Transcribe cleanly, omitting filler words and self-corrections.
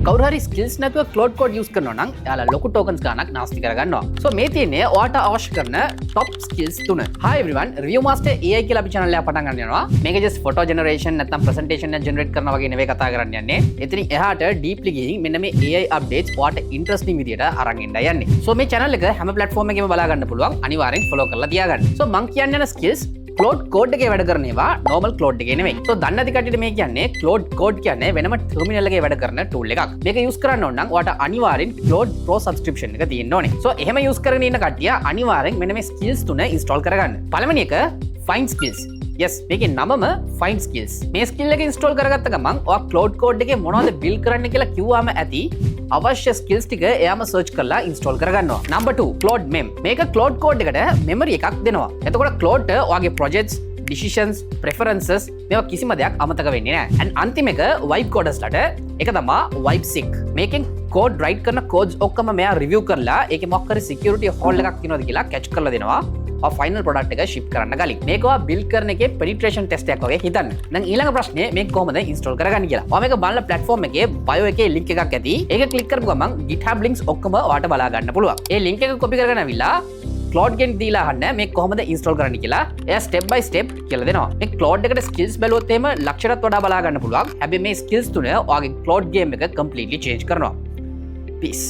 කවුරු හරි ස්කිල්ස් නැතුව ක්ලෝඩ් කෝඩ් යූස් කරනවා නම් එයාලා ලොකු ටෝකන්ස් ගානක් නාස්ති කරගන්නවා. සෝ මේ තියෙන්නේ ඔයාට අවශ්‍ය කරන top skills 3. Hi everyone, Review Master AI කියලා අපි channel එක පටන් ගන්න යනවා. මේක just photo generation නැත්නම් presentation එක generate කරනවා වගේ නෙවෙයි කතා කරන්න යන්නේ. එතනින් එහාට deeply ගිහින් මෙන්න මේ AI updates ඔයාට interesting විදියට අරන් එන්න යන්නේ. සෝ මේ channel එක හැම platform එකකම බලා ගන්න පුළුවන්. අනිවාර්යෙන් follow කරලා තියාගන්න. සෝ මම කියන්න යන skills ක්ලෝඩ් කෝඩ් එකේ වැඩ කරන ඒවා normal ක්ලෝඩ් එකේ නෙමෙයි. So දන්නේ නැති කට්ටියට මේ කියන්නේ ක්ලෝඩ් කෝඩ් කියන්නේ වෙනම ටර්මිනල් එකේ වැඩ කරන tool එකක්. මේක use කරන්න ඕන නම් ඔයාලට අනිවාර්යෙන් ක්ලෝඩ් Pro subscription එක තියෙන්න ඕනේ. So එහෙම use කරගෙන ඉන්න කට්ටිය අනිවාර්යෙන් මෙන්න මේ skills තුන install කරගන්න. පළවෙනි එක find skills. yes මේකේ නමම find skills. මේ skill එක install කරගත්ත ගමන් ඔයා ක්ලෝඩ් කෝඩ් එකේ මොනවද build කරන්න කියලා කිව්වම ඇති අවශ්‍ය skills ටික එයාම search කරලා install කරගන්නවා. number 2 Claude Mem. මේක ක්ලෝඩ් කෝඩ් එකට memory එකක් දෙනවා. එතකොට ක්ලෝඩ් ඔයාගේ projects decisions preferences මේවා කිසිම දෙයක් අමතක වෙන්නේ නැහැ. and අන්තිම එක vibe coders-ලට ඒක තමයි vibe sync. මේකෙන් code write කරන codes ඔක්කොම මෙයා review කරලා ඒකේ මොකක් හරි security hole එකක් තියෙනවද කියලා catch කරලා දෙනවා. ෆයිනල් ප්‍රොඩක්ට් එක ෂිප් කරන්න කලින් මේක ඔයා බිල්ඩ් කරන එකේ penetration test එකක් වගේ හිතන්න. දැන් ඊළඟ ප්‍රශ්නේ මේක කොහොමද install කරගන්නේ කියලා. ඔයා මේක බලන platform එකේ bio එකේ link එකක් ඇති. ඒක click කරපු ගමන් GitHub links ඔක්කොම ඔයාට බලා ගන්න පුළුවන්. ඒ link එක copy කරගෙන අවිලා Claude ගෙන් දීලා අහන්න මේ කොහොමද install කරන්න කියලා. එයා step by step කියලා දෙනවා. මේ Claude එකට skills බැලුවොත් එහෙම ලක්ෂයකට වඩා බලා ගන්න පුළුවන්. හැබැයි මේ skills තුන ඔයාගේ Claude game එක completely change කරනවා. Peace.